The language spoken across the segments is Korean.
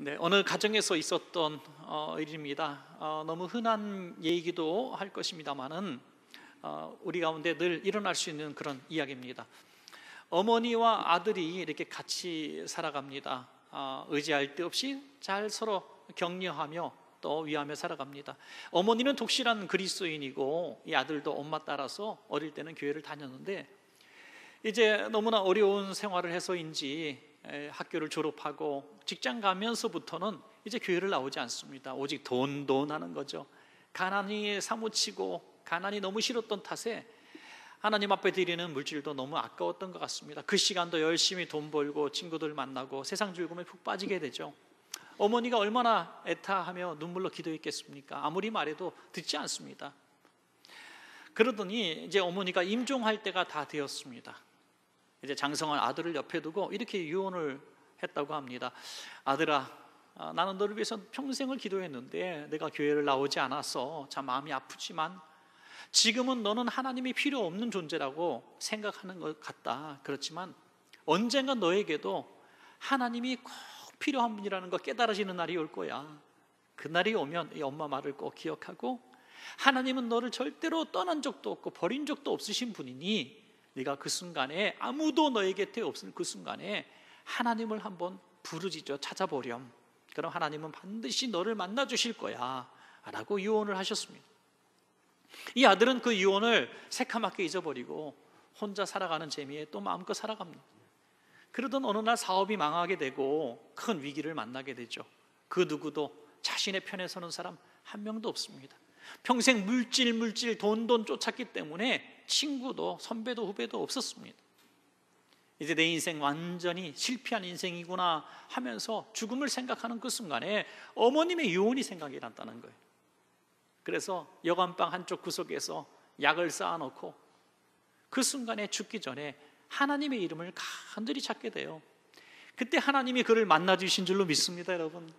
네, 어느 가정에서 있었던 일입니다. 너무 흔한 얘기도 할 것입니다만은 우리 가운데 늘 일어날 수 있는 그런 이야기입니다. 어머니와 아들이 이렇게 같이 살아갑니다. 의지할 데 없이 잘 서로 격려하며 또 위하며 살아갑니다. 어머니는 독실한 그리스도인이고 이 아들도 엄마 따라서 어릴 때는 교회를 다녔는데 이제 너무나 어려운 생활을 해서인지 학교를 졸업하고 직장 가면서부터는 이제 교회를 나오지 않습니다. 오직 돈 하는 거죠. 가난이 사무치고 가난이 너무 싫었던 탓에 하나님 앞에 드리는 물질도 너무 아까웠던 것 같습니다. 그 시간도 열심히 돈 벌고 친구들 만나고 세상 즐거움에 푹 빠지게 되죠. 어머니가 얼마나 애타하며 눈물로 기도했겠습니까? 아무리 말해도 듣지 않습니다. 그러더니 이제 어머니가 임종할 때가 다 되었습니다. 이제 장성한 아들을 옆에 두고 이렇게 유언을 했다고 합니다. 아들아, 나는 너를 위해서 평생을 기도했는데 내가 교회를 나오지 않아서 참 마음이 아프지만 지금은 너는 하나님이 필요 없는 존재라고 생각하는 것 같다. 그렇지만 언젠가 너에게도 하나님이 꼭 필요한 분이라는 거 깨달아지는 날이 올 거야. 그 날이 오면 이 엄마 말을 꼭 기억하고 하나님은 너를 절대로 떠난 적도 없고 버린 적도 없으신 분이니 네가 그 순간에 아무도 너의 곁에 없을 그 순간에 하나님을 한번 부르짖어 찾아보렴. 그럼 하나님은 반드시 너를 만나 주실 거야 라고 유언을 하셨습니다. 이 아들은 그 유언을 새카맣게 잊어버리고 혼자 살아가는 재미에 또 마음껏 살아갑니다. 그러던 어느 날 사업이 망하게 되고 큰 위기를 만나게 되죠. 그 누구도 자신의 편에 서는 사람 한 명도 없습니다. 평생 물질 돈 쫓았기 때문에 친구도 선배도 후배도 없었습니다. 이제 내 인생 완전히 실패한 인생이구나 하면서 죽음을 생각하는 그 순간에 어머님의 유언이 생각이 났다는 거예요. 그래서 여관방 한쪽 구석에서 약을 쌓아놓고 그 순간에 죽기 전에 하나님의 이름을 간절히 찾게 돼요. 그때 하나님이 그를 만나 주신 줄로 믿습니다, 여러분.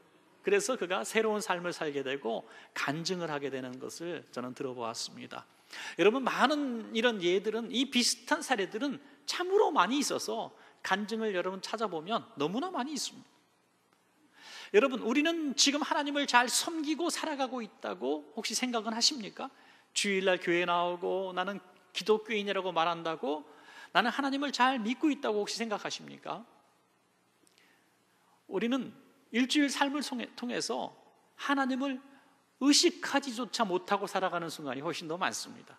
그래서 그가 새로운 삶을 살게 되고 간증을 하게 되는 것을 저는 들어보았습니다. 여러분, 많은 이런 예들은, 이 비슷한 사례들은 참으로 많이 있어서 간증을 여러분 찾아보면 너무나 많이 있습니다. 여러분, 우리는 지금 하나님을 잘 섬기고 살아가고 있다고 혹시 생각은 하십니까? 주일날 교회 나오고 나는 기독교인이라고 말한다고 나는 하나님을 잘 믿고 있다고 혹시 생각하십니까? 우리는 일주일 삶을 통해서 하나님을 의식하지조차 못하고 살아가는 순간이 훨씬 더 많습니다.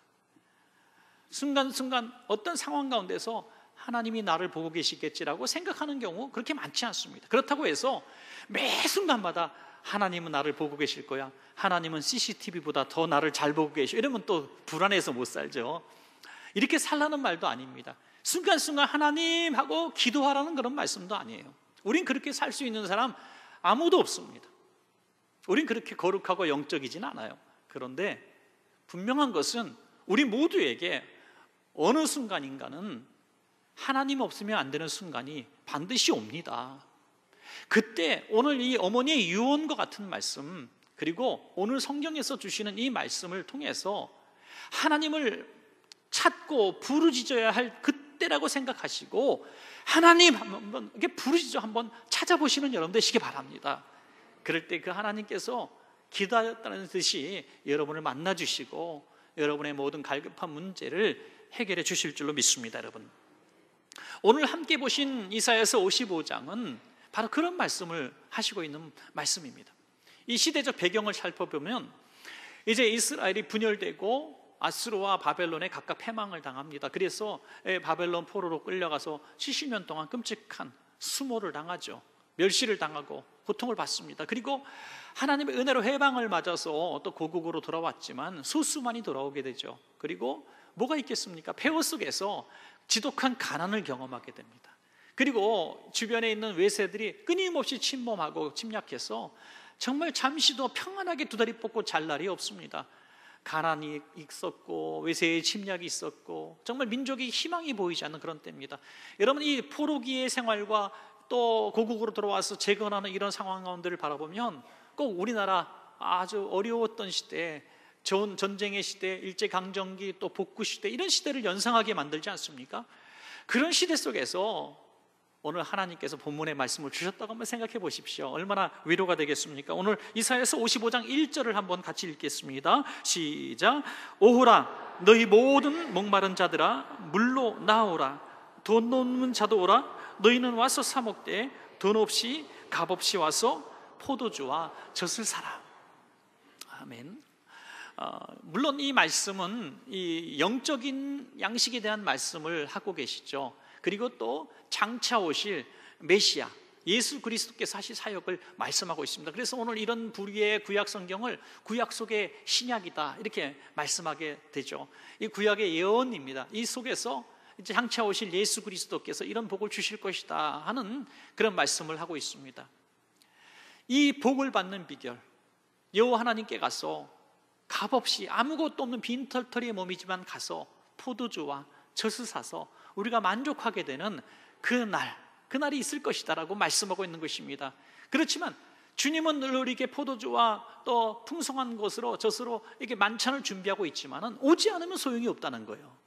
순간순간 어떤 상황 가운데서 하나님이 나를 보고 계시겠지라고 생각하는 경우 그렇게 많지 않습니다. 그렇다고 해서 매 순간마다 하나님은 나를 보고 계실 거야, 하나님은 CCTV보다 더 나를 잘 보고 계셔, 이러면 또 불안해서 못 살죠. 이렇게 살라는 말도 아닙니다. 순간순간 하나님 하고 기도하라는 그런 말씀도 아니에요. 우린 그렇게 살 수 있는 사람 아무도 없습니다. 우린 그렇게 거룩하고 영적이진 않아요. 그런데 분명한 것은 우리 모두에게 어느 순간인가는 하나님 없으면 안 되는 순간이 반드시 옵니다. 그때 오늘 이 어머니의 유언과 같은 말씀, 그리고 오늘 성경에서 주시는 이 말씀을 통해서 하나님을 찾고 부르짖어야 할 그때라고 생각하시고 하나님 한번 이렇게 부르짖어 한번 찾아보시는 여러분 되시기 바랍니다. 그럴 때 그 하나님께서 기다렸다는 듯이 여러분을 만나 주시고 여러분의 모든 갈급한 문제를 해결해 주실 줄로 믿습니다. 여러분, 오늘 함께 보신 이사야서 55장은 바로 그런 말씀을 하시고 있는 말씀입니다. 이 시대적 배경을 살펴보면 이제 이스라엘이 분열되고 아수르와 바벨론에 각각 패망을 당합니다. 그래서 바벨론 포로로 끌려가서 70년 동안 끔찍한 수모를 당하죠. 멸시를 당하고 고통을 받습니다. 그리고 하나님의 은혜로 해방을 맞아서 또 고국으로 돌아왔지만 소수만이 돌아오게 되죠. 그리고 뭐가 있겠습니까? 폐허 속에서 지독한 가난을 경험하게 됩니다. 그리고 주변에 있는 외세들이 끊임없이 침범하고 침략해서 정말 잠시도 평안하게 두 다리 뻗고 잘 날이 없습니다. 가난이 있었고 외세의 침략이 있었고 정말 민족이 희망이 보이지 않는 그런 때입니다. 여러분, 이 포로기의 생활과 또 고국으로 돌아와서 재건하는 이런 상황 가운데를 바라보면 꼭 우리나라 아주 어려웠던 시대, 전쟁의 시대, 일제강점기, 또 복구 시대, 이런 시대를 연상하게 만들지 않습니까? 그런 시대 속에서 오늘 하나님께서 본문의 말씀을 주셨다고 한번 생각해 보십시오. 얼마나 위로가 되겠습니까? 오늘 이사야서 55장 1절을 한번 같이 읽겠습니다. 시작. 오호라 너희 모든 목마른 자들아 물로 나오라. 돈 없는 자도 오라. 너희는 와서 사 먹되 돈 없이 값 없이 와서 포도주와 젖을 사라. 아멘. 물론 이 말씀은 이 영적인 양식에 대한 말씀을 하고 계시죠. 그리고 또 장차 오실 메시아 예수 그리스도께서 하실 사역을 말씀하고 있습니다. 그래서 오늘 이런 부류의 구약 성경을 구약 속의 신약이다 이렇게 말씀하게 되죠. 이 구약의 예언입니다. 이 속에서 이제 장차 오실 예수 그리스도께서 이런 복을 주실 것이다 하는 그런 말씀을 하고 있습니다. 이 복을 받는 비결, 여호와 하나님께 가서 값없이 아무것도 없는 빈털터리의 몸이지만 가서 포도주와 젖을 사서 우리가 만족하게 되는 그날이 있을 것이다 라고 말씀하고 있는 것입니다. 그렇지만 주님은 늘 우리에게 포도주와 또 풍성한 것으로 젖으로 이렇게 만찬을 준비하고 있지만은 오지 않으면 소용이 없다는 거예요.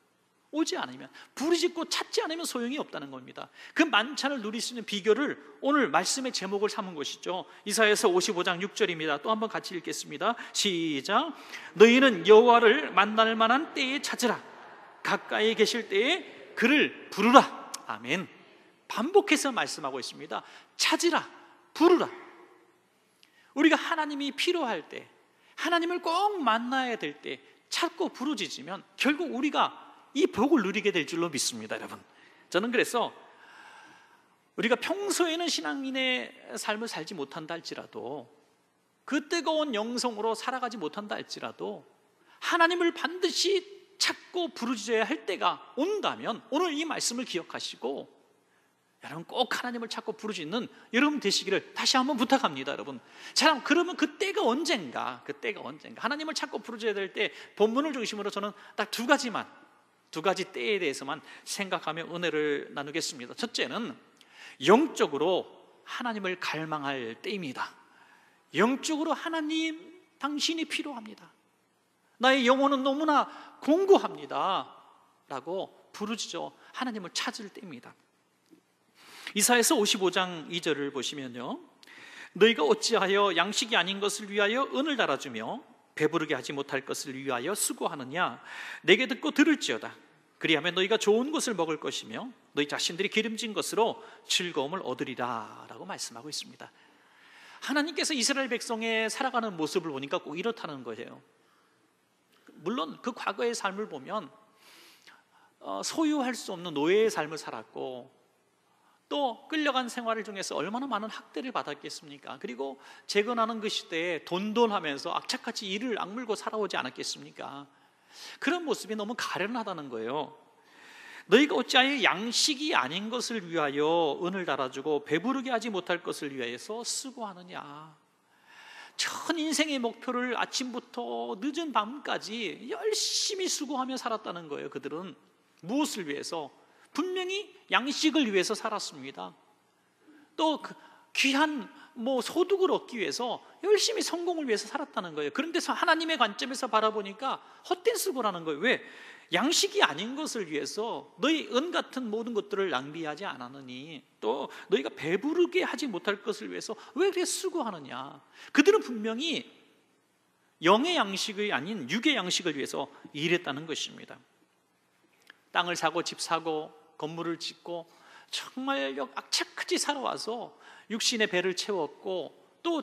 오지 않으면, 부르짖고 찾지 않으면 소용이 없다는 겁니다. 그 만찬을 누릴 수 있는 비결을 오늘 말씀의 제목을 삼은 것이죠. 이사야서 55장 6절입니다. 또 한번 같이 읽겠습니다. 시작. 너희는 여호와를 만날 만한 때에 찾으라. 가까이 계실 때에 그를 부르라. 아멘. 반복해서 말씀하고 있습니다. 찾으라, 부르라. 우리가 하나님이 필요할 때, 하나님을 꼭 만나야 될 때 찾고 부르짖으면 결국 우리가 이 복을 누리게 될 줄로 믿습니다, 여러분. 저는 그래서 우리가 평소에는 신앙인의 삶을 살지 못한다 할지라도, 그 뜨거운 영성으로 살아가지 못한다 할지라도 하나님을 반드시 찾고 부르짖어야 할 때가 온다면 오늘 이 말씀을 기억하시고 여러분 꼭 하나님을 찾고 부르짖는 여러분 되시기를 다시 한번 부탁합니다, 여러분. 자, 그러면 그때가 언젠가 하나님을 찾고 부르짖어야 될 때 본문을 중심으로 저는 딱 두 가지 때에 대해서만 생각하며 은혜를 나누겠습니다. 첫째는 영적으로 하나님을 갈망할 때입니다. 영적으로 하나님 당신이 필요합니다. 나의 영혼은 너무나 공고합니다 라고 부르짖어 하나님을 찾을 때입니다. 이사야서 55장 2절을 보시면요, 너희가 어찌하여 양식이 아닌 것을 위하여 은을 달아주며 배부르게 하지 못할 것을 위하여 수고하느냐. 내게 듣고 들을지어다. 그리하면 너희가 좋은 것을 먹을 것이며 너희 자신들이 기름진 것으로 즐거움을 얻으리라 라고 말씀하고 있습니다. 하나님께서 이스라엘 백성의 살아가는 모습을 보니까 꼭 이렇다는 거예요. 물론 그 과거의 삶을 보면 소유할 수 없는 노예의 삶을 살았고 또 끌려간 생활을 중에서 얼마나 많은 학대를 받았겠습니까? 그리고 재건하는 그 시대에 돈돈하면서 악착같이 이를 악물고 살아오지 않았겠습니까? 그런 모습이 너무 가련하다는 거예요. 너희가 어찌하여 양식이 아닌 것을 위하여 은을 달아주고 배부르게 하지 못할 것을 위하여서 수고하느냐. 전 인생의 목표를 아침부터 늦은 밤까지 열심히 수고하며 살았다는 거예요. 그들은 무엇을 위해서? 분명히 양식을 위해서 살았습니다. 또 귀한 소득을 얻기 위해서 열심히 성공을 위해서 살았다는 거예요. 그런데 하나님의 관점에서 바라보니까 헛된 수고라는 거예요. 왜? 양식이 아닌 것을 위해서 너희 은 같은 모든 것들을 낭비하지 않았느니, 또 너희가 배부르게 하지 못할 것을 위해서 왜 그렇게 수고하느냐. 그들은 분명히 영의 양식이 아닌 육의 양식을 위해서 일했다는 것입니다. 땅을 사고 집 사고 건물을 짓고 정말 악착같이 살아와서 육신의 배를 채웠고 또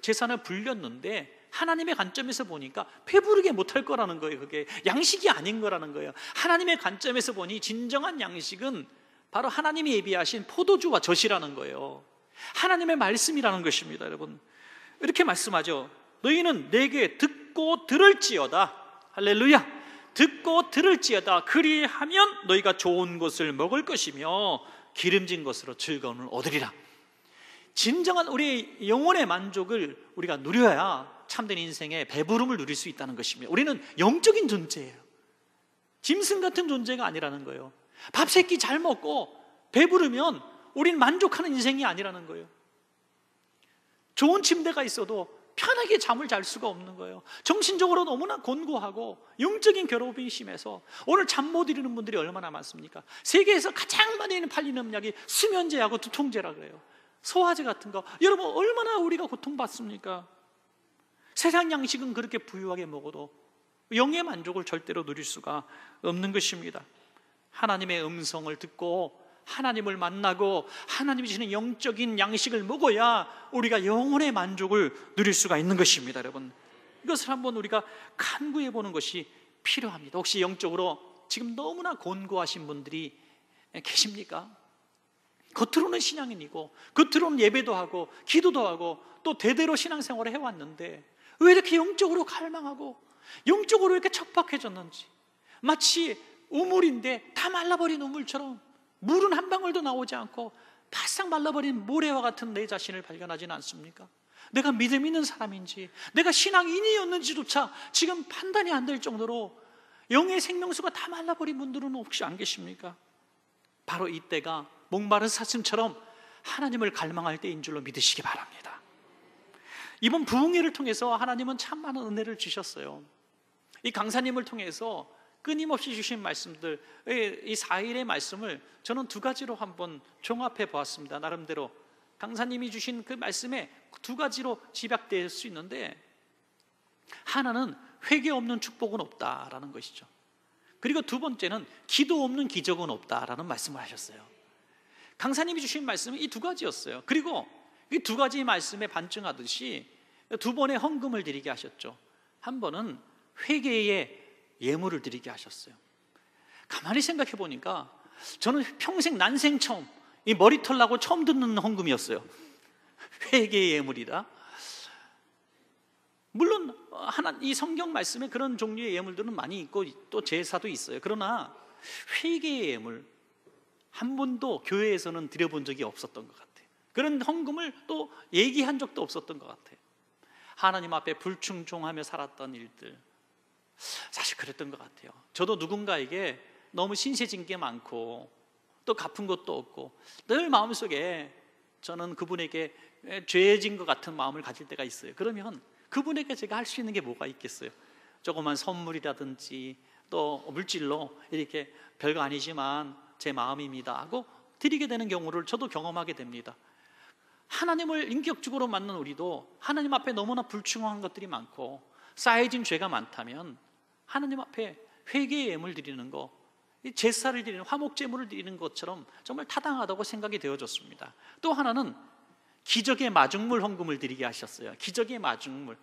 재산을 불렸는데 하나님의 관점에서 보니까 배부르게 못할 거라는 거예요. 그게 양식이 아닌 거라는 거예요. 하나님의 관점에서 보니 진정한 양식은 바로 하나님이 예비하신 포도주와 젖이라는 거예요. 하나님의 말씀이라는 것입니다, 여러분. 이렇게 말씀하죠. 너희는 내게 듣고 들을지어다. 할렐루야. 듣고 들을지어다. 그리하면 너희가 좋은 것을 먹을 것이며 기름진 것으로 즐거움을 얻으리라. 진정한 우리의 영혼의 만족을 우리가 누려야 참된 인생의 배부름을 누릴 수 있다는 것입니다. 우리는 영적인 존재예요. 짐승 같은 존재가 아니라는 거예요. 밥 세 끼 잘 먹고 배부르면 우리는 만족하는 인생이 아니라는 거예요. 좋은 침대가 있어도 편하게 잠을 잘 수가 없는 거예요. 정신적으로 너무나 곤고하고 영적인 괴로움이 심해서 오늘 잠 못 이루는 분들이 얼마나 많습니까? 세계에서 가장 많이 팔리는 음약이 수면제하고 두통제라 그래요. 소화제 같은 거. 여러분 얼마나 우리가 고통받습니까? 세상 양식은 그렇게 부유하게 먹어도 영의 만족을 절대로 누릴 수가 없는 것입니다. 하나님의 음성을 듣고 하나님을 만나고 하나님이 주시는 영적인 양식을 먹어야 우리가 영혼의 만족을 누릴 수가 있는 것입니다. 여러분, 이것을 한번 우리가 간구해 보는 것이 필요합니다. 혹시 영적으로 지금 너무나 곤고하신 분들이 계십니까? 겉으로는 신앙인이고 겉으로는 예배도 하고 기도도 하고 또 대대로 신앙생활을 해왔는데 왜 이렇게 영적으로 갈망하고 영적으로 이렇게 척박해졌는지, 마치 우물인데 다 말라버린 우물처럼 물은 한 방울도 나오지 않고 바싹 말라버린 모래와 같은 내 자신을 발견하지는 않습니까? 내가 믿음 있는 사람인지 내가 신앙인이었는지조차 지금 판단이 안 될 정도로 영의 생명수가 다 말라버린 분들은 혹시 안 계십니까? 바로 이때가 목마른 사슴처럼 하나님을 갈망할 때인 줄로 믿으시기 바랍니다. 이번 부흥회를 통해서 하나님은 참 많은 은혜를 주셨어요. 이 강사님을 통해서 끊임없이 주신 말씀들, 이 4일의 말씀을 저는 두 가지로 한번 종합해 보았습니다. 나름대로 강사님이 주신 그 말씀에 두 가지로 집약될 수 있는데, 하나는 회개 없는 축복은 없다라는 것이죠. 그리고 두 번째는 기도 없는 기적은 없다라는 말씀을 하셨어요. 강사님이 주신 말씀은 이 두 가지였어요. 그리고 이 두 가지 말씀에 반증하듯이 두 번의 헌금을 드리게 하셨죠. 한 번은 회개의 예물을 드리게 하셨어요. 가만히 생각해 보니까 저는 평생 난생 처음, 이 머리털 나고 처음 듣는 헌금이었어요. 회개의 예물이다. 물론 이 성경 말씀에 그런 종류의 예물들은 많이 있고 또 제사도 있어요. 그러나 회개의 예물 한 번도 교회에서는 드려본 적이 없었던 것 같아요. 그런 헌금을 또 얘기한 적도 없었던 것 같아요. 하나님 앞에 불충종하며 살았던 일들, 사실 그랬던 것 같아요. 저도 누군가에게 너무 신세진 게 많고 또 갚은 것도 없고 늘 마음속에 저는 그분에게 죄진 것 같은 마음을 가질 때가 있어요. 그러면 그분에게 제가 할 수 있는 게 뭐가 있겠어요? 조그만 선물이라든지 또 물질로 이렇게 별거 아니지만 제 마음입니다 하고 드리게 되는 경우를 저도 경험하게 됩니다. 하나님을 인격적으로 만난 우리도 하나님 앞에 너무나 불충한 것들이 많고 쌓여진 죄가 많다면 하나님 앞에 회개의 예물 드리는 거, 제사를 드리는, 화목제물을 드리는 것처럼 정말 타당하다고 생각이 되어졌습니다. 또 하나는 기적의 마중물 헌금을 드리게 하셨어요. 기적의 마중물,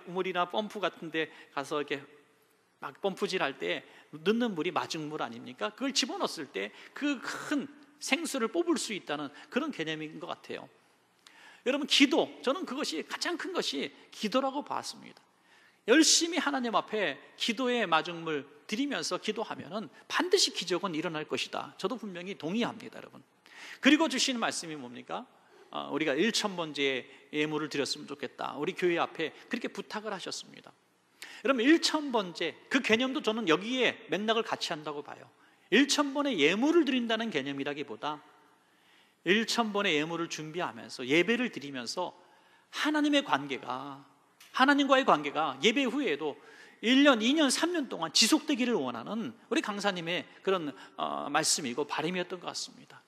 우물이나 펌프 같은 데 가서 이렇게 막 펌프질 할 때 넣는 물이 마중물 아닙니까? 그걸 집어넣었을 때 그 큰 생수를 뽑을 수 있다는 그런 개념인 것 같아요. 여러분, 기도, 저는 그것이 가장 큰 것이 기도라고 봤습니다. 열심히 하나님 앞에 기도의 마중물 드리면서 기도하면은 반드시 기적은 일어날 것이다. 저도 분명히 동의합니다, 여러분. 그리고 주시는 말씀이 뭡니까? 우리가 1,000번째 예물을 드렸으면 좋겠다. 우리 교회 앞에 그렇게 부탁을 하셨습니다. 여러분, 1,000번째 그 개념도 저는 여기에 맥락을 같이 한다고 봐요. 1,000번의 예물을 드린다는 개념이라기보다 1,000번의 예물을 준비하면서 예배를 드리면서 하나님과의 관계가 예배 후에도 1년, 2년, 3년 동안 지속되기를 원하는 우리 강사님의 그런 말씀이고 바람이었던 것 같습니다.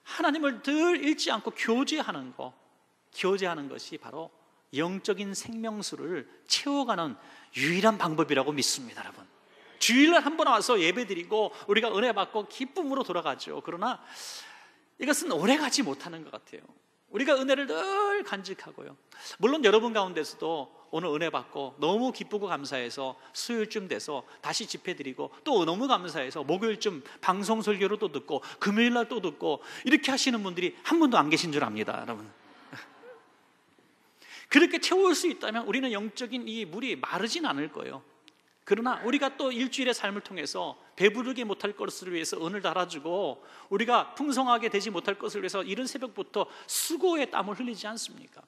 하나님을 늘 잃지 않고 교제하는 것이 바로 영적인 생명수를 채워가는 유일한 방법이라고 믿습니다, 여러분. 주일날 한 번 와서 예배드리고 우리가 은혜 받고 기쁨으로 돌아가죠. 그러나 이것은 오래가지 못하는 것 같아요. 우리가 은혜를 늘 간직하고요. 물론 여러분 가운데서도 오늘 은혜 받고 너무 기쁘고 감사해서 수요일쯤 돼서 다시 집회드리고 또 너무 감사해서 목요일쯤 방송 설교로 또 듣고 금요일날 또 듣고 이렇게 하시는 분들이 한 분도 안 계신 줄 압니다, 여러분. 그렇게 채울 수 있다면 우리는 영적인 이 물이 마르진 않을 거예요. 그러나 우리가 또 일주일의 삶을 통해서 배부르게 못할 것을 위해서 은을 달아주고 우리가 풍성하게 되지 못할 것을 위해서 이른 새벽부터 수고의 땀을 흘리지 않습니까?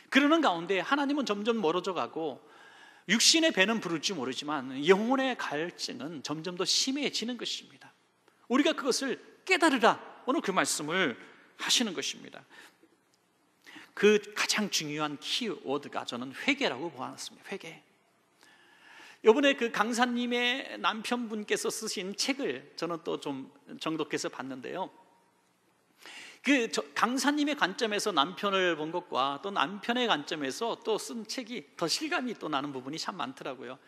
그러는 가운데 하나님은 점점 멀어져 가고 육신의 배는 부를지 모르지만 영혼의 갈증은 점점 더 심해지는 것입니다. 우리가 그것을 깨달으라, 오늘 그 말씀을 하시는 것입니다. 그 가장 중요한 키워드가 저는 회개라고 보았습니다. 회개. 이번에 그 강사님의 남편분께서 쓰신 책을 저는 또 좀 정독해서 봤는데요. 그 강사님의 관점에서 남편을 본 것과 또 남편의 관점에서 또 쓴 책이 더 실감이 또 나는 부분이 참 많더라고요.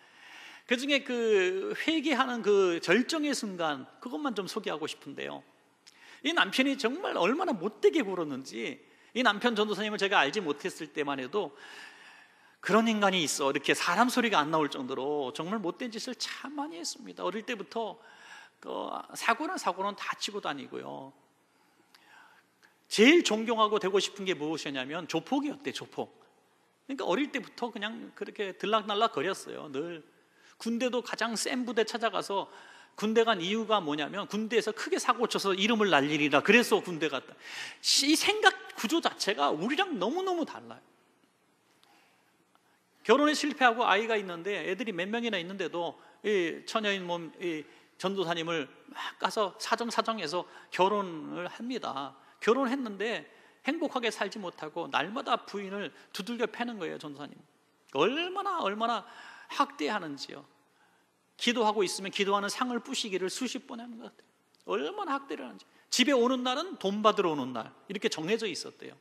그 중에 그 회개하는 그 절정의 순간, 그것만 좀 소개하고 싶은데요. 이 남편이 정말 얼마나 못되게 굴었는지, 이 남편 전도사님을 제가 알지 못했을 때만 해도 그런 인간이 있어, 이렇게 사람 소리가 안 나올 정도로 정말 못된 짓을 참 많이 했습니다. 어릴 때부터 사고는 다 치고 다니고요. 제일 존경하고 되고 싶은 게 무엇이냐면 조폭이었대, 조폭. 그러니까 어릴 때부터 그냥 그렇게 들락날락 거렸어요. 늘 군대도 가장 센 부대 찾아가서, 군대 간 이유가 뭐냐면 군대에서 크게 사고 쳐서 이름을 날리리라, 그래서 군대 갔다. 이 생각 구조 자체가 우리랑 너무너무 달라요. 결혼에 실패하고 아이가 있는데, 애들이 몇 명이나 있는데도 이 처녀인 몸 이 전도사님을 막 가서 사정해서 결혼을 합니다. 결혼했는데 행복하게 살지 못하고 날마다 부인을 두들겨 패는 거예요. 전도사님 얼마나 학대하는지요. 기도하고 있으면 기도하는 상을 부시기를 수십 번 하는 것 같아요. 얼마나 학대를 하는지. 집에 오는 날은 돈 받으러 오는 날, 이렇게 정해져 있었대요.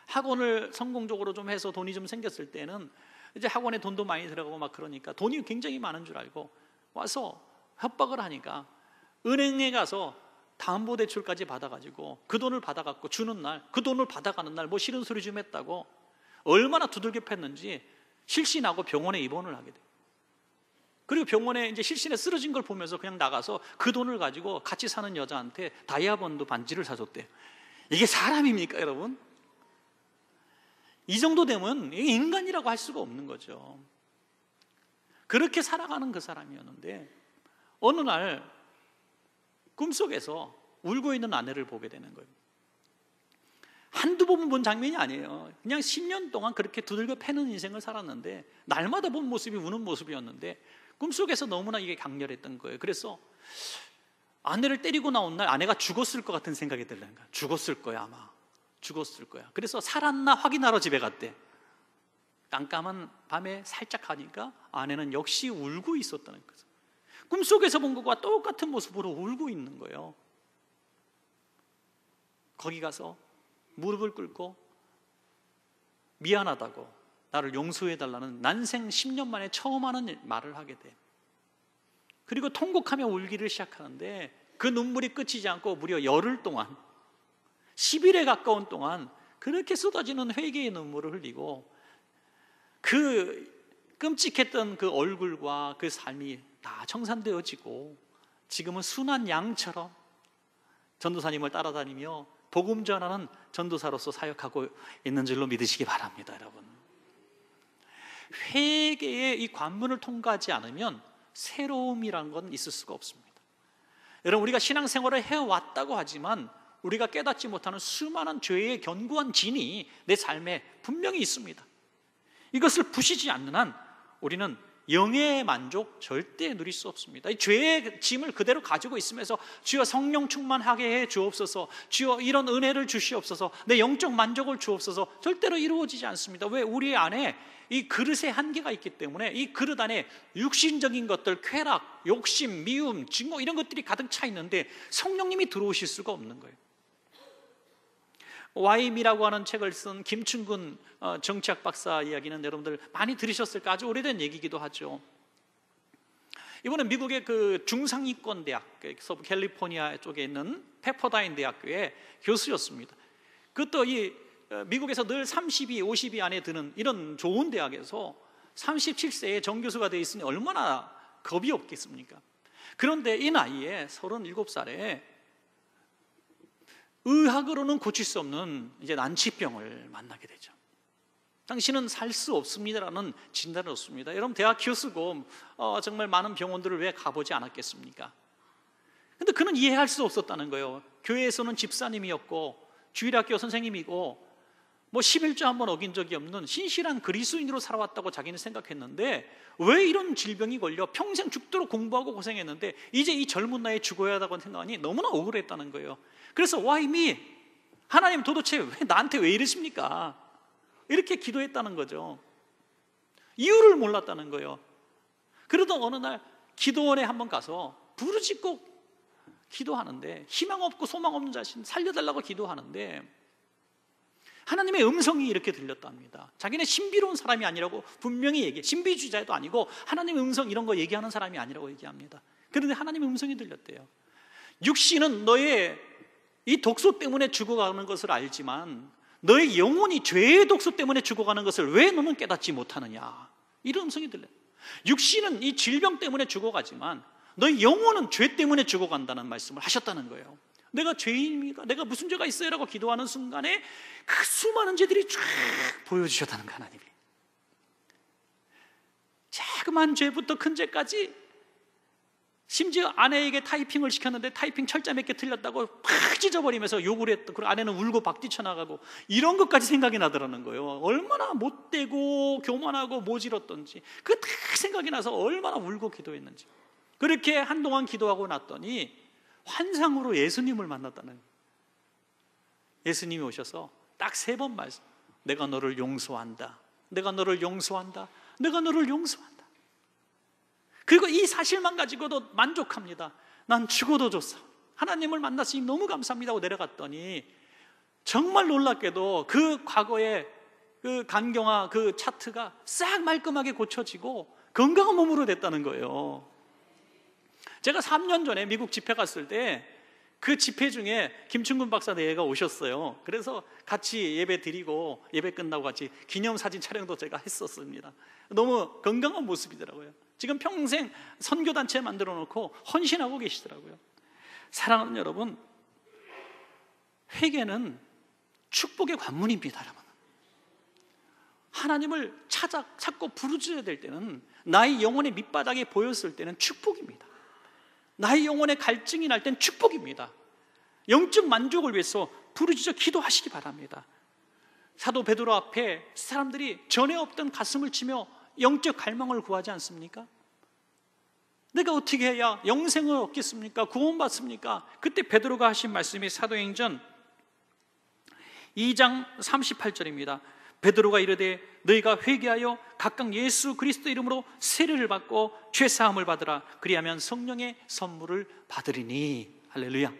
학원을 성공적으로 좀 해서 돈이 좀 생겼을 때는 이제 학원에 돈도 많이 들어가고 막 그러니까 돈이 굉장히 많은 줄 알고 와서 협박을 하니까 은행에 가서 담보대출까지 받아가지고 그 돈을 받아갖고 주는 날, 그 돈을 받아가는 날 뭐 싫은 소리 좀 했다고 얼마나 두들겨 팼는지 실신하고 병원에 입원을 하게 돼요. 그리고 병원에 이제 실신에 쓰러진 걸 보면서 그냥 나가서 그 돈을 가지고 같이 사는 여자한테 다이아몬드 반지를 사줬대요. 이게 사람입니까, 여러분? 이 정도 되면 인간이라고 할 수가 없는 거죠. 그렇게 살아가는 그 사람이었는데 어느 날 꿈속에서 울고 있는 아내를 보게 되는 거예요. 한두 번 본 장면이 아니에요. 그냥 10년 동안 그렇게 두들겨 패는 인생을 살았는데 날마다 본 모습이 우는 모습이었는데 꿈속에서 너무나 이게 강렬했던 거예요. 그래서 아내를 때리고 나온 날 아내가 죽었을 것 같은 생각이 들는 거예요. 죽었을 거야, 아마. 죽었을 거야. 그래서 살았나 확인하러 집에 갔대. 깜깜한 밤에 살짝 가니까 아내는 역시 울고 있었다는 거죠. 꿈속에서 본 것과 똑같은 모습으로 울고 있는 거예요. 거기 가서 무릎을 꿇고 미안하다고, 나를 용서해달라는 난생 10년 만에 처음 하는 말을 하게 돼. 그리고 통곡하며 울기를 시작하는데 그 눈물이 끝이지 않고 무려 열흘 동안, 10일에 가까운 동안 그렇게 쏟아지는 회개의 눈물을 흘리고 그 끔찍했던 그 얼굴과 그 삶이 다 청산되어지고 지금은 순한 양처럼 전도사님을 따라다니며 복음 전하는 전도사로서 사역하고 있는 줄로 믿으시기 바랍니다. 여러분, 회개의 이 관문을 통과하지 않으면 새로움이란 건 있을 수가 없습니다. 여러분, 우리가 신앙생활을 해왔다고 하지만 우리가 깨닫지 못하는 수많은 죄의 견고한 진이 내 삶에 분명히 있습니다. 이것을 부시지 않는 한 우리는 영의 만족 절대 누릴 수 없습니다. 이 죄의 짐을 그대로 가지고 있으면서 주여 성령 충만하게 해 주옵소서, 주여 이런 은혜를 주시옵소서, 내 영적 만족을 주옵소서, 절대로 이루어지지 않습니다. 왜? 우리 안에 이 그릇의 한계가 있기 때문에 이 그릇 안에 육신적인 것들, 쾌락, 욕심, 미움, 증오 이런 것들이 가득 차 있는데 성령님이 들어오실 수가 없는 거예요. 와임이라고 하는 책을 쓴 김충근 정치학 박사 이야기는 여러분들 많이 들으셨을까? 아주 오래된 얘기이기도 하죠. 이번에 미국의 그 중상위권 대학, 서부 캘리포니아 쪽에 있는 페퍼다인 대학교의 교수였습니다. 그것도 이 미국에서 늘 30위, 50위 안에 드는 이런 좋은 대학에서 37세에 정교수가 되어 있으니 얼마나 겁이 없겠습니까? 그런데 이 나이에 37살에 의학으로는 고칠 수 없는 이제 난치병을 만나게 되죠. 당신은 살 수 없습니다라는 진단을 얻습니다. 여러분, 대학 교수고 정말 많은 병원들을 왜 가보지 않았겠습니까? 근데 그는 이해할 수 없었다는 거예요. 교회에서는 집사님이었고 주일학교 선생님이고 뭐 11조 한번 어긴 적이 없는 신실한 그리스도인으로 살아왔다고 자기는 생각했는데 왜 이런 질병이 걸려 평생 죽도록 공부하고 고생했는데 이제 이 젊은 나이에 죽어야 한다고 생각하니 너무나 억울했다는 거예요. 그래서 Why me? 하나님 도대체 나한테 왜 이러십니까? 이렇게 기도했다는 거죠. 이유를 몰랐다는 거예요. 그러던 어느 날 기도원에 한번 가서 부르짖고 기도하는데, 희망 없고 소망 없는 자신 살려달라고 기도하는데 하나님의 음성이 이렇게 들렸답니다. 자기는 신비로운 사람이 아니라고 분명히 얘기해. 신비주의자도 아니고 하나님의 음성 이런 거 얘기하는 사람이 아니라고 얘기합니다. 그런데 하나님의 음성이 들렸대요. 육신은 너의 이 독소 때문에 죽어가는 것을 알지만 너의 영혼이 죄의 독소 때문에 죽어가는 것을 왜 너는 깨닫지 못하느냐, 이런 음성이 들려요. 육신은 이 질병 때문에 죽어가지만 너의 영혼은 죄 때문에 죽어간다는 말씀을 하셨다는 거예요. 내가 죄인입니까? 내가 무슨 죄가 있어요? 라고 기도하는 순간에 그 수많은 죄들이 쫙 보여주셨다는 거예요. 하나님이 자그마한 죄부터 큰 죄까지, 심지어 아내에게 타이핑을 시켰는데 타이핑 철자 몇 개 틀렸다고 팍 찢어버리면서 욕을 했던, 그리고 아내는 울고 박 뛰쳐나가고, 이런 것까지 생각이 나더라는 거예요. 얼마나 못되고 교만하고 모질었던지 그 딱 생각이 나서 얼마나 울고 기도했는지. 그렇게 한동안 기도하고 났더니 환상으로 예수님을 만났다는 거예요. 예수님이 오셔서 딱 3번 말씀, 내가 너를 용서한다, 내가 너를 용서한다, 내가 너를 용서한다. 그리고 이 사실만 가지고도 만족합니다. 난 죽어도 좋소, 하나님을 만났으니 너무 감사합니다 하고 내려갔더니 정말 놀랍게도 그 과거의 그 간경화 그 차트가 싹 말끔하게 고쳐지고 건강한 몸으로 됐다는 거예요. 제가 3년 전에 미국 집회 갔을 때 그 집회 중에 김충근 박사 내외가 오셨어요. 그래서 같이 예배 드리고 예배 끝나고 같이 기념사진 촬영도 제가 했었습니다. 너무 건강한 모습이더라고요. 지금 평생 선교단체 만들어 놓고 헌신하고 계시더라고요. 사랑하는 여러분, 회개는 축복의 관문입니다. 여러분, 하나님을 찾고 부르짖어야 될 때는, 나의 영혼의 밑바닥에 보였을 때는 축복입니다. 나의 영혼의 갈증이 날 땐 축복입니다. 영적 만족을 위해서 부르짖어 기도하시기 바랍니다. 사도 베드로 앞에 사람들이 전에 없던 가슴을 치며 영적 갈망을 구하지 않습니까? 내가 어떻게 해야 영생을 얻겠습니까? 구원받습니까? 그때 베드로가 하신 말씀이 사도행전 2장 38절입니다. 베드로가 이르되 너희가 회개하여 각각 예수 그리스도 이름으로 세례를 받고 죄사함을 받으라. 그리하면 성령의 선물을 받으리니. 할렐루야.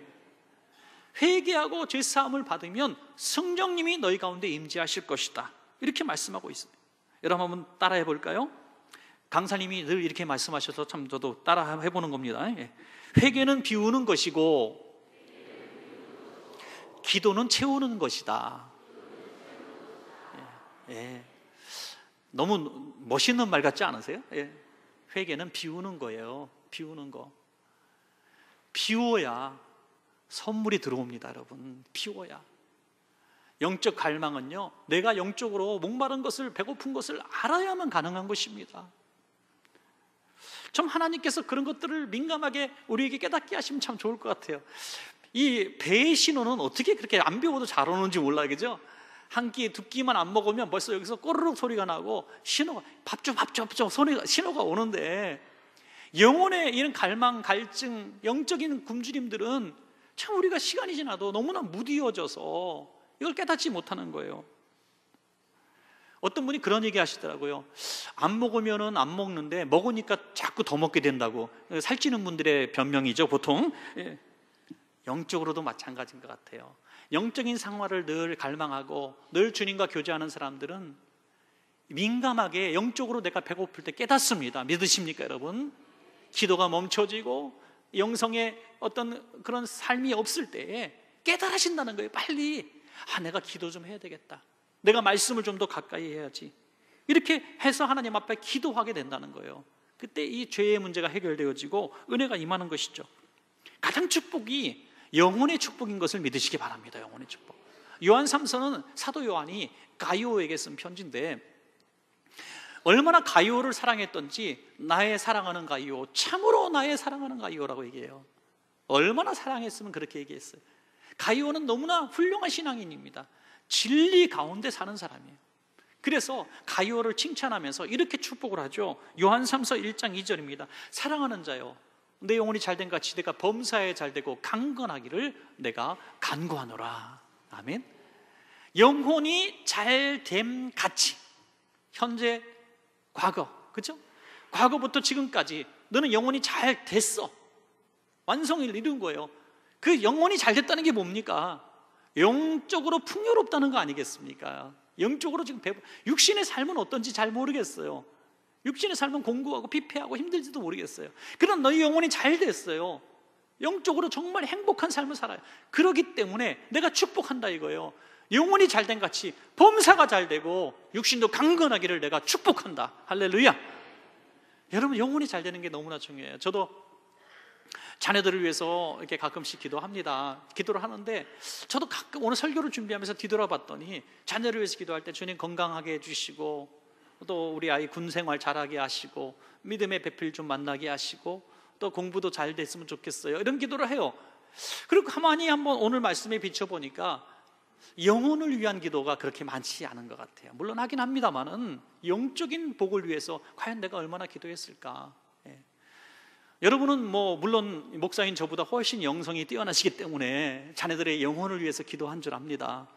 회개하고 죄사함을 받으면 성령님이 너희 가운데 임재하실 것이다, 이렇게 말씀하고 있어요. 여러분 한번 따라해 볼까요? 강사님이 늘 이렇게 말씀하셔서 참 저도 따라 해보는 겁니다. 회개는 비우는 것이고 기도는 채우는 것이다. 너무 멋있는 말 같지 않으세요? 회개는 비우는 거예요. 비우는 거. 비워야 선물이 들어옵니다. 여러분, 비워야. 영적 갈망은요, 내가 영적으로 목마른 것을, 배고픈 것을 알아야만 가능한 것입니다. 좀 하나님께서 그런 것들을 민감하게 우리에게 깨닫게 하시면 참 좋을 것 같아요. 이 배의 신호는 어떻게 그렇게 안 배워도 잘 오는지 몰라요, 그죠? 한 끼, 2끼만 안 먹으면 벌써 여기서 꼬르륵 소리가 나고 신호가 밥 줘 신호가 오는데, 영혼의 이런 갈망, 갈증, 영적인 굶주림들은 참 우리가 시간이 지나도 너무나 무디어져서 이걸 깨닫지 못하는 거예요. 어떤 분이 그런 얘기 하시더라고요. 안 먹으면은 안 먹는데 먹으니까 자꾸 더 먹게 된다고. 살찌는 분들의 변명이죠, 보통. 영적으로도 마찬가지인 것 같아요. 영적인 생활을 늘 갈망하고 늘 주님과 교제하는 사람들은 민감하게 영적으로 내가 배고플 때 깨닫습니다. 믿으십니까, 여러분? 기도가 멈춰지고 영성의 어떤 그런 삶이 없을 때에 깨달으신다는 거예요. 빨리 내가 기도 좀 해야 되겠다, 내가 말씀을 좀 더 가까이 해야지, 이렇게 해서 하나님 앞에 기도하게 된다는 거예요. 그때 이 죄의 문제가 해결되어지고 은혜가 임하는 것이죠. 가장 축복이 영혼의 축복인 것을 믿으시기 바랍니다. 영혼의 축복. 요한 3서는 사도 요한이 가이오에게 쓴 편지인데, 얼마나 가이오를 사랑했던지, 나의 사랑하는 가이오, 참으로 나의 사랑하는 가이오라고 얘기해요. 얼마나 사랑했으면 그렇게 얘기했어요. 가이오는 너무나 훌륭한 신앙인입니다. 진리 가운데 사는 사람이에요. 그래서 가이오를 칭찬하면서 이렇게 축복을 하죠. 요한 3서 1장 2절입니다. 사랑하는 자여, 내 영혼이 잘된 같이 내가 범사에 잘되고 강건하기를 내가 간구하노라. 아멘. 영혼이 잘됨 같이, 현재, 과거, 그렇죠? 과거부터 지금까지 너는 영혼이 잘 됐어, 완성을 이룬 거예요. 그 영혼이 잘 됐다는 게 뭡니까? 영적으로 풍요롭다는 거 아니겠습니까? 영적으로 지금 육신의 삶은 어떤지 잘 모르겠어요. 육신의 삶은 공고하고 피폐하고 힘들지도 모르겠어요. 그러나 너희 영혼이 잘 됐어요. 영적으로 정말 행복한 삶을 살아요. 그렇기 때문에 내가 축복한다 이거예요. 영혼이 잘된 같이 범사가 잘 되고 육신도 강건하기를 내가 축복한다. 할렐루야. 여러분, 영혼이 잘 되는 게 너무나 중요해요. 저도 자녀들을 위해서 이렇게 가끔씩 기도합니다. 기도를 하는데 저도 가끔 오늘 설교를 준비하면서 뒤돌아봤더니 자녀를 위해서 기도할 때 주님 건강하게 해주시고, 또 우리 아이 군 생활 잘하게 하시고, 믿음의 배필 좀 만나게 하시고, 또 공부도 잘 됐으면 좋겠어요, 이런 기도를 해요. 그리고 가만히 한번 오늘 말씀에 비춰보니까 영혼을 위한 기도가 그렇게 많지 않은 것 같아요. 물론 하긴 합니다만은 영적인 복을 위해서 과연 내가 얼마나 기도했을까. 여러분은 물론 목사인 저보다 훨씬 영성이 뛰어나시기 때문에 자녀들의 영혼을 위해서 기도한 줄 압니다.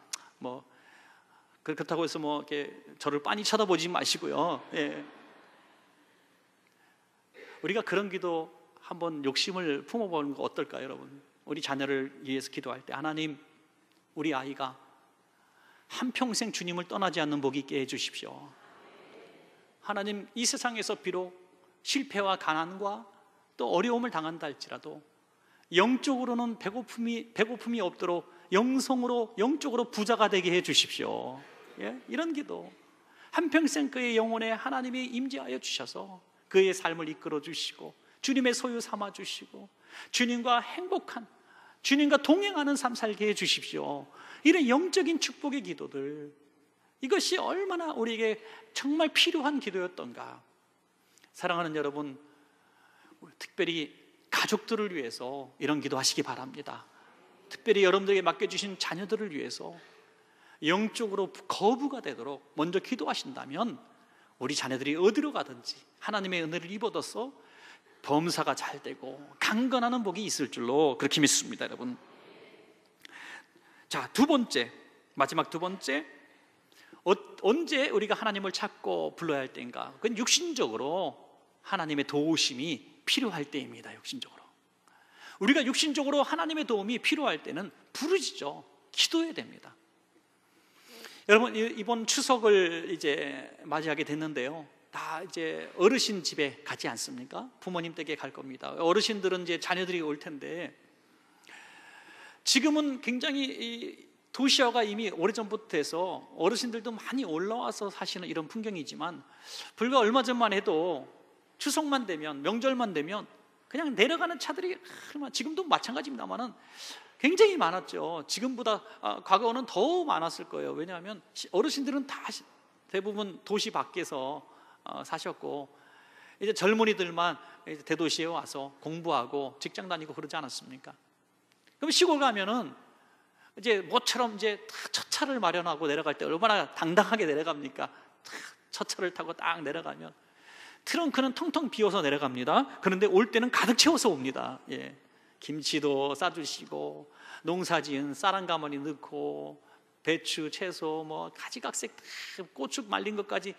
그렇다고 해서 이렇게 저를 빤히 쳐다보지 마시고요. 우리가 그런 기도 한번 욕심을 품어보는 거 어떨까요, 여러분? 우리 자녀를 위해서 기도할 때, 하나님, 우리 아이가 한평생 주님을 떠나지 않는 복이 있게 해주십시오. 하나님, 이 세상에서 비록 실패와 가난과 또 어려움을 당한다 할지라도 영적으로는 배고픔이 없도록 영적으로 부자가 되게 해주십시오. 이런 기도, 한평생 그의 영혼에 하나님이 임재하여 주셔서 그의 삶을 이끌어 주시고 주님의 소유 삼아 주시고 주님과 행복한, 주님과 동행하는 삶 살게 해주십시오. 이런 영적인 축복의 기도들, 이것이 얼마나 우리에게 정말 필요한 기도였던가. 사랑하는 여러분, 특별히 가족들을 위해서 이런 기도하시기 바랍니다. 특별히 여러분들에게 맡겨주신 자녀들을 위해서 영적으로 거부가 되도록 먼저 기도하신다면 우리 자녀들이 어디로 가든지 하나님의 은혜를 입어서 범사가 잘 되고 강건하는 복이 있을 줄로 그렇게 믿습니다, 여러분. 자, 마지막 두 번째, 언제 우리가 하나님을 찾고 불러야 할 때인가? 그건 육신적으로 하나님의 도우심이 필요할 때입니다. 육신적으로 우리가 육신적으로 하나님의 도움이 필요할 때는 부르짖어 기도해야 됩니다. 여러분, 이번 추석을 이제 맞이하게 됐는데요, 다 이제 어르신 집에 가지 않습니까? 부모님 댁에 갈 겁니다. 어르신들은 이제 자녀들이 올 텐데, 지금은 굉장히 도시화가 이미 오래전부터 해서 어르신들도 많이 올라와서 사시는 이런 풍경이지만, 불과 얼마 전만 해도 추석만 되면, 명절만 되면 그냥 내려가는 차들이 지금도 마찬가지입니다만은 굉장히 많았죠. 지금보다 과거는 더 많았을 거예요. 왜냐하면 어르신들은 다 대부분 도시 밖에서 사셨고, 이제 젊은이들만 이제 대도시에 와서 공부하고 직장 다니고 그러지 않았습니까? 그럼 시골 가면은 이제 모처럼 이제 첫 차를 마련하고 내려갈 때 얼마나 당당하게 내려갑니까? 첫 차를 타고 딱 내려가면 트렁크는 텅텅 비워서 내려갑니다. 그런데 올 때는 가득 채워서 옵니다. 김치도 싸주시고, 농사지은 쌀 한 가마니 넣고, 배추, 채소, 가지각색, 고추 말린 것까지,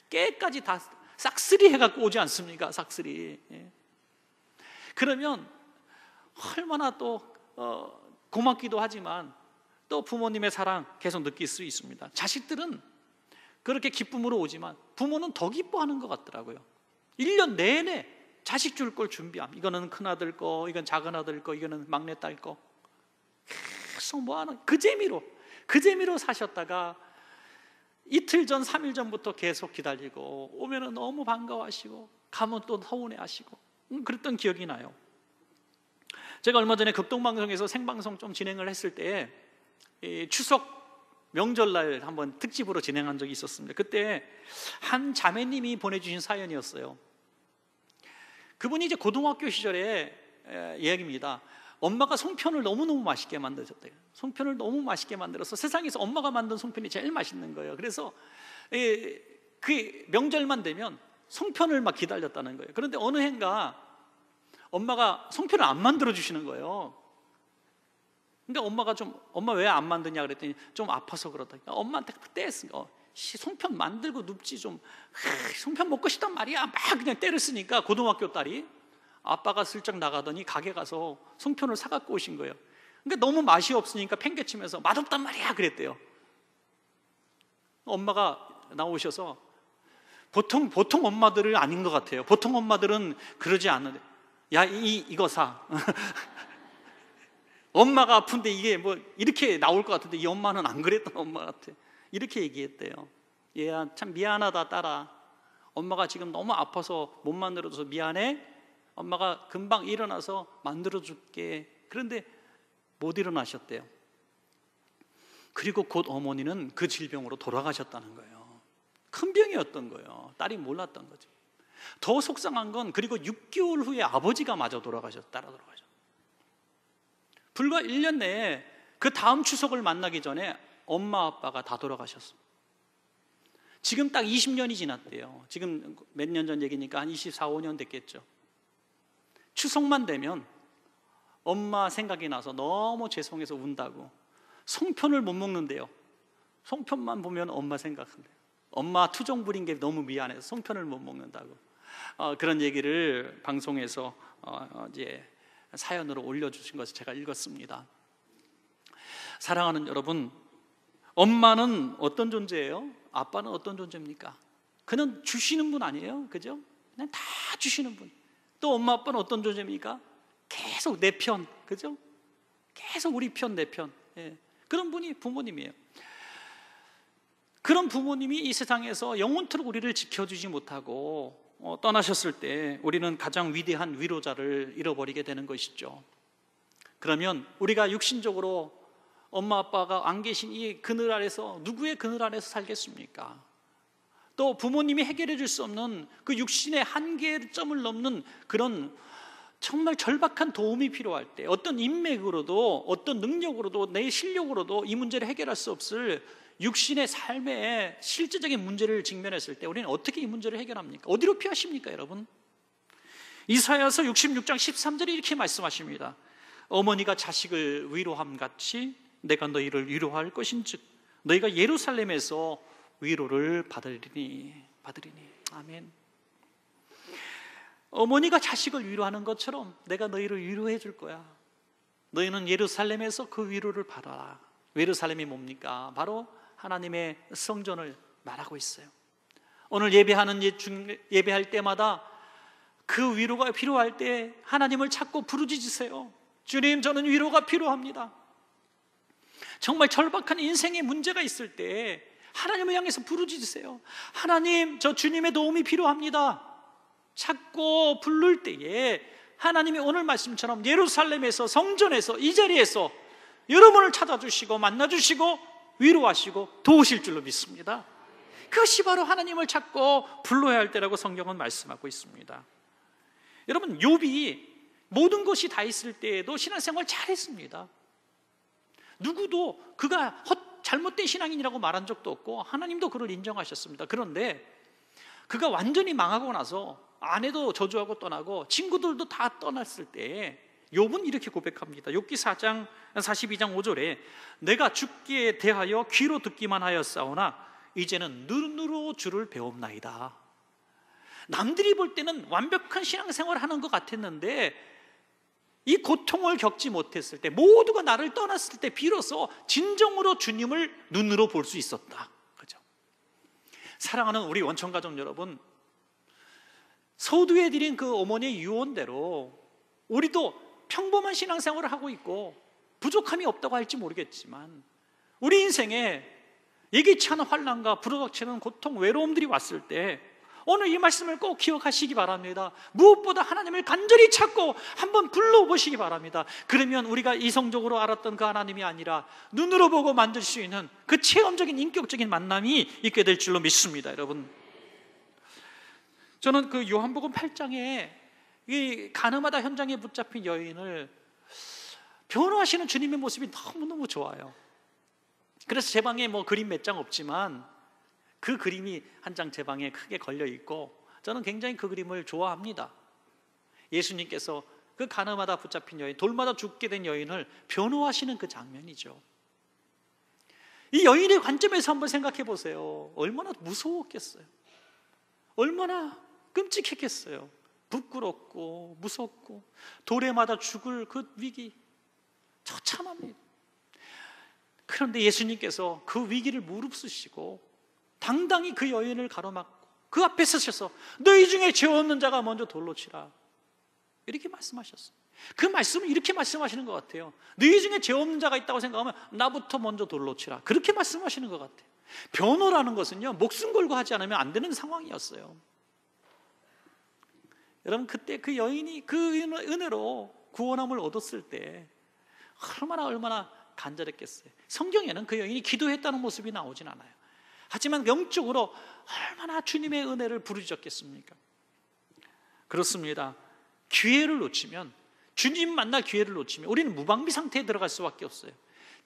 깨까지 다 싹쓸이 해갖고 오지 않습니까? 싹쓸이. 그러면 얼마나 또 고맙기도 하지만 또 부모님의 사랑 계속 느낄 수 있습니다. 자식들은 그렇게 기쁨으로 오지만 부모는 더 기뻐하는 것 같더라고요. 1년 내내 자식 줄 걸 준비함. 이거는 큰아들 거, 이건 작은아들 거, 이거는 막내딸 거. 계속 뭐하는, 그 재미로 사셨다가 이틀 전, 3일 전부터 계속 기다리고, 오면은 너무 반가워하시고, 가면 또 서운해하시고, 그랬던 기억이 나요. 제가 얼마 전에 극동방송에서 생방송 좀 진행을 했을 때 추석 명절날 한번 특집으로 진행한 적이 있었습니다. 그때 한 자매님이 보내주신 사연이었어요. 그분이 이제 고등학교 시절에 이야기입니다. 엄마가 송편을 너무너무 맛있게 만드셨대요. 송편을 너무 맛있게 만들어서 세상에서 엄마가 만든 송편이 제일 맛있는 거예요. 그래서 그 명절만 되면 송편을 막 기다렸다는 거예요. 그런데 어느 해인가 엄마가 송편을 안 만들어 주시는 거예요. 그러니까 엄마가 엄마 왜 안 만드냐 그랬더니 좀 아파서 그러다. 엄마한테 떼었으니까 송편 만들고 눕지 좀. 송편 먹고 싶단 말이야. 막 그냥 때를 쓰니까 고등학교 딸이 아빠가 슬쩍 나가더니 가게 가서 송편을 사갖고 오신 거예요. 그러니까 너무 맛이 없으니까 팽개치면서 맛없단 말이야 그랬대요. 엄마가 나오셔서 보통 엄마들은 아닌 것 같아요. 보통 엄마들은 그러지 않는데, 야 이거 사. 엄마가 아픈데 이게 뭐 이렇게 나올 것 같은데 이 엄마는 안 그랬던 엄마 같아. 이렇게 얘기했대요. 얘야 참 미안하다 딸아. 엄마가 지금 너무 아파서 못 만들어줘서 미안해. 엄마가 금방 일어나서 만들어줄게. 그런데 못 일어나셨대요. 그리고 곧 어머니는 그 질병으로 돌아가셨다는 거예요. 큰 병이었던 거예요. 딸이 몰랐던 거죠. 더 속상한 건 그리고 6개월 후에 아버지가 마저 따라 돌아가셨어요. 불과 1년 내에 그 다음 추석을 만나기 전에 엄마 아빠가 다 돌아가셨어요. 지금 딱 20년이 지났대요. 지금 몇 년 전 얘기니까 한 24, 5년 됐겠죠. 추석만 되면 엄마 생각이 나서 너무 죄송해서 운다고 송편을 못 먹는데요. 송편만 보면 엄마 생각한대요. 엄마 투정 부린 게 너무 미안해서 송편을 못 먹는다고. 그런 얘기를 방송에서 이제 사연으로 올려주신 것을 제가 읽었습니다. 사랑하는 여러분, 엄마는 어떤 존재예요? 아빠는 어떤 존재입니까? 그는 주시는 분 아니에요? 그죠? 그냥 다 주시는 분. 또 엄마 아빠는 어떤 존재입니까? 계속 내 편, 그죠? 계속 우리 편, 내 편. 예. 그런 분이 부모님이에요. 그런 부모님이 이 세상에서 영원토록 우리를 지켜주지 못하고 떠나셨을 때 우리는 가장 위대한 위로자를 잃어버리게 되는 것이죠. 그러면 우리가 육신적으로 엄마 아빠가 안 계신 이 그늘 아래서 누구의 그늘 아래서 살겠습니까? 또 부모님이 해결해 줄 수 없는 그 육신의 한계점을 넘는 그런 정말 절박한 도움이 필요할 때, 어떤 인맥으로도 어떤 능력으로도 내 실력으로도 이 문제를 해결할 수 없을 육신의 삶의 실제적인 문제를 직면했을 때 우리는 어떻게 이 문제를 해결합니까? 어디로 피하십니까 여러분? 이사야서 66장 13절에 이렇게 말씀하십니다. 어머니가 자식을 위로함 같이 내가 너희를 위로할 것인즉 너희가 예루살렘에서 위로를 받으리니. 아멘. 어머니가 자식을 위로하는 것처럼 내가 너희를 위로해 줄 거야. 너희는 예루살렘에서 그 위로를 받아라. 예루살렘이 뭡니까? 바로 하나님의 성전을 말하고 있어요. 오늘 예배할 때마다 그 위로가 필요할 때 하나님을 찾고 부르짖으세요. 주님, 저는 위로가 필요합니다. 정말 절박한 인생의 문제가 있을 때 하나님을 향해서 부르짖으세요. 하나님, 저 주님의 도움이 필요합니다. 찾고 부를 때에 하나님이 오늘 말씀처럼 예루살렘에서, 성전에서, 이 자리에서 여러분을 찾아주시고 만나주시고 위로하시고 도우실 줄로 믿습니다. 그것이 바로 하나님을 찾고 불러야 할 때라고 성경은 말씀하고 있습니다. 여러분, 욥이 모든 것이 다 있을 때에도 신앙생활 잘했습니다. 누구도 그가 잘못된 신앙인이라고 말한 적도 없고 하나님도 그를 인정하셨습니다. 그런데 그가 완전히 망하고 나서 아내도 저주하고 떠나고 친구들도 다 떠났을 때 욥은 이렇게 고백합니다. 욥기 4장 42장 5절에 내가 죽기에 대하여 귀로 듣기만 하였사오나 이제는 눈으로 주를 배웁나이다. 남들이 볼 때는 완벽한 신앙생활을 하는 것 같았는데 이 고통을 겪지 못했을 때, 모두가 나를 떠났을 때 비로소 진정으로 주님을 눈으로 볼 수 있었다. 그죠? 사랑하는 우리 원천가족 여러분, 서두에 드린 그 어머니의 유언대로 우리도 평범한 신앙생활을 하고 있고 부족함이 없다고 할지 모르겠지만 우리 인생에 예기치 않은 환난과 부르닥치는 고통, 외로움들이 왔을 때 오늘 이 말씀을 꼭 기억하시기 바랍니다. 무엇보다 하나님을 간절히 찾고 한번 불러보시기 바랍니다. 그러면 우리가 이성적으로 알았던 그 하나님이 아니라 눈으로 보고 만질 수 있는 그 체험적인 인격적인 만남이 있게 될 줄로 믿습니다. 여러분, 저는 그 요한복음 8장에 이 가늠하다 현장에 붙잡힌 여인을 변호하시는 주님의 모습이 너무너무 좋아요. 그래서 제 방에 뭐 그림 몇 장 없지만 그 그림이 한 장 제 방에 크게 걸려 있고 저는 굉장히 그 그림을 좋아합니다. 예수님께서 그 가늠하다 붙잡힌 여인, 돌마다 죽게 된 여인을 변호하시는 그 장면이죠. 이 여인의 관점에서 한번 생각해 보세요. 얼마나 무서웠겠어요. 얼마나 끔찍했겠어요. 부끄럽고 무섭고 돌에 맞아 죽을 그 위기, 처참합니다. 그런데 예수님께서 그 위기를 무릅쓰시고 당당히 그 여인을 가로막고 그 앞에 서셔서 너희 중에 죄 없는 자가 먼저 돌로 치라, 이렇게 말씀하셨어요. 그 말씀을 이렇게 말씀하시는 것 같아요. 너희 중에 죄 없는 자가 있다고 생각하면 나부터 먼저 돌로 치라, 그렇게 말씀하시는 것 같아요. 변호라는 것은요, 목숨 걸고 하지 않으면 안 되는 상황이었어요. 여러분, 그때 그 여인이 그 은혜로 구원함을 얻었을 때 얼마나 간절했겠어요. 성경에는 그 여인이 기도했다는 모습이 나오진 않아요. 하지만 영적으로 얼마나 주님의 은혜를 부르짖었겠습니까? 그렇습니다. 기회를 놓치면, 주님 만날 기회를 놓치면 우리는 무방비 상태에 들어갈 수밖에 없어요.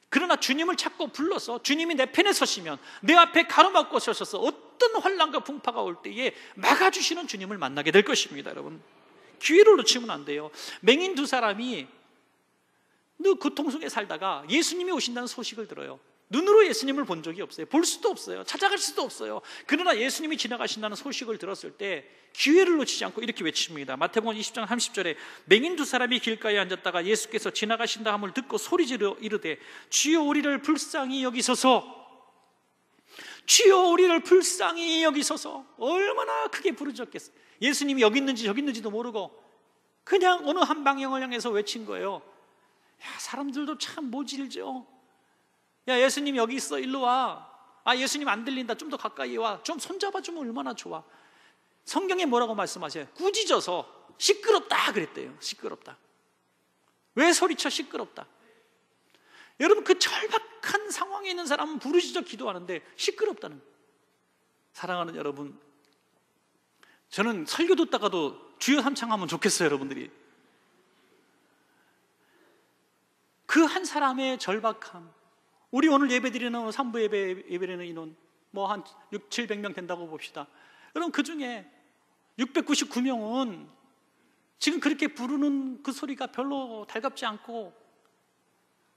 그러나 주님을 찾고 불러서 주님이 내 편에 서시면, 내 앞에 가로막고 서셔서 어떤 환난과 풍파가 올 때에 막아주시는 주님을 만나게 될 것입니다. 여러분, 기회를 놓치면 안 돼요. 맹인 두 사람이 늘 고통 속에 살다가 예수님이 오신다는 소식을 들어요. 눈으로 예수님을 본 적이 없어요. 볼 수도 없어요. 찾아갈 수도 없어요. 그러나 예수님이 지나가신다는 소식을 들었을 때 기회를 놓치지 않고 이렇게 외칩니다. 마태복음 20장 30절에 맹인 두 사람이 길가에 앉았다가 예수께서 지나가신다 함을 듣고 소리지르 이르되 주여 우리를 불쌍히 여기소서, 주여 우리를 불쌍히 여기소서. 얼마나 크게 부르짖었겠어요. 예수님이 여기 있는지 저기 있는지도 모르고 그냥 어느 한 방향을 향해서 외친 거예요. 야, 사람들도 참 모질죠. 야, 예수님 여기 있어, 일로 와. 아, 예수님 안 들린다, 좀 더 가까이 와. 좀 손잡아주면 얼마나 좋아. 성경에 뭐라고 말씀하세요? 꾸짖어서 시끄럽다 그랬대요. 시끄럽다. 왜 소리쳐? 시끄럽다. 여러분, 그 절박한 상황에 있는 사람은 부르짖어 기도하는데 시끄럽다는 거예요. 사랑하는 여러분, 저는 설교 듣다가도 주여 삼창하면 좋겠어요. 여러분들이 그 한 사람의 절박함, 우리 오늘 예배드리는 3부 예배드리는 인원 뭐 한 600~700명 된다고 봅시다. 여러분, 그 중에 699명은 지금 그렇게 부르는 그 소리가 별로 달갑지 않고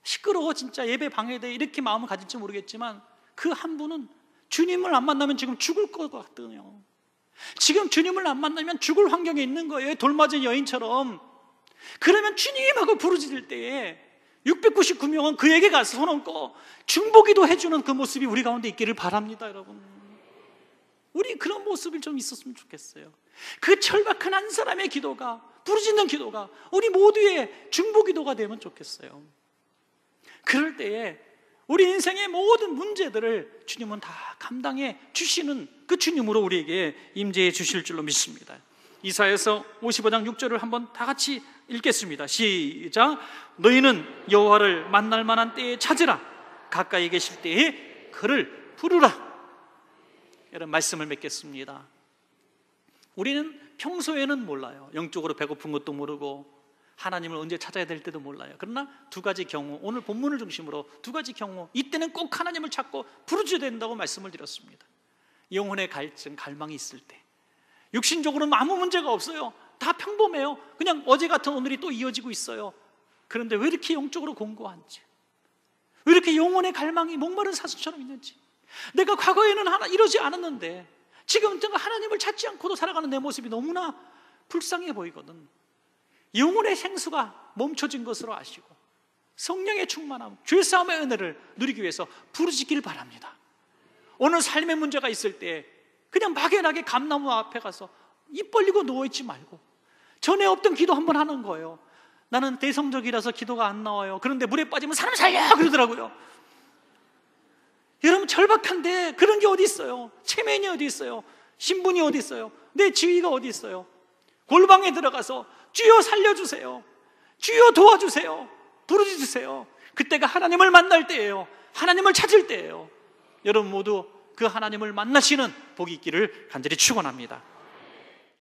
시끄러워, 진짜 예배 방해돼, 이렇게 마음을 가질지 모르겠지만 그 한 분은 주님을 안 만나면 지금 죽을 것 같거든요. 지금 주님을 안 만나면 죽을 환경에 있는 거예요. 돌맞은 여인처럼. 그러면 주님하고 부르짖을 때에 699명은 그에게 가서 손 얹고 중보기도 해주는 그 모습이 우리 가운데 있기를 바랍니다. 여러분, 우리 그런 모습이 좀 있었으면 좋겠어요. 그 절박한 한 사람의 기도가, 부르짖는 기도가 우리 모두의 중보기도가 되면 좋겠어요. 그럴 때에 우리 인생의 모든 문제들을 주님은 다 감당해 주시는 그 주님으로 우리에게 임재해 주실 줄로 믿습니다. 이사야서 55장 6절을 한번 다 같이 읽겠습니다. 시작. 너희는 여호와를 만날 만한 때에 찾으라, 가까이 계실 때에 그를 부르라. 이런 말씀을 맺겠습니다. 우리는 평소에는 몰라요. 영적으로 배고픈 것도 모르고 하나님을 언제 찾아야 될 때도 몰라요. 그러나 두 가지 경우, 오늘 본문을 중심으로 두 가지 경우, 이때는 꼭 하나님을 찾고 부르짖어야 된다고 말씀을 드렸습니다. 영혼의 갈증, 갈망이 있을 때, 육신적으로는 아무 문제가 없어요. 다 평범해요. 그냥 어제 같은 오늘이 또 이어지고 있어요. 그런데 왜 이렇게 영적으로 공고한지, 왜 이렇게 영혼의 갈망이 목마른 사슴처럼 있는지, 내가 과거에는 이러지 않았는데 지금 내가 하나님을 찾지 않고도 살아가는 내 모습이 너무나 불쌍해 보이거든. 영혼의 생수가 멈춰진 것으로 아시고 성령의 충만함, 죄사함의 은혜를 누리기 위해서 부르짖기를 바랍니다. 오늘 삶의 문제가 있을 때 그냥 막연하게 감나무 앞에 가서 입 벌리고 누워있지 말고 전에 없던 기도 한번 하는 거예요. 나는 대성적이라서 기도가 안 나와요. 그런데 물에 빠지면 사람 살려 그러더라고요. 여러분, 절박한데 그런 게 어디 있어요? 체면이 어디 있어요? 신분이 어디 있어요? 내 지위가 어디 있어요? 골방에 들어가서 주여 살려주세요, 주여 도와주세요, 부르짖으세요. 그때가 하나님을 만날 때예요. 하나님을 찾을 때예요. 여러분 모두 그 하나님을 만나시는 복이 있기를 간절히 축원합니다.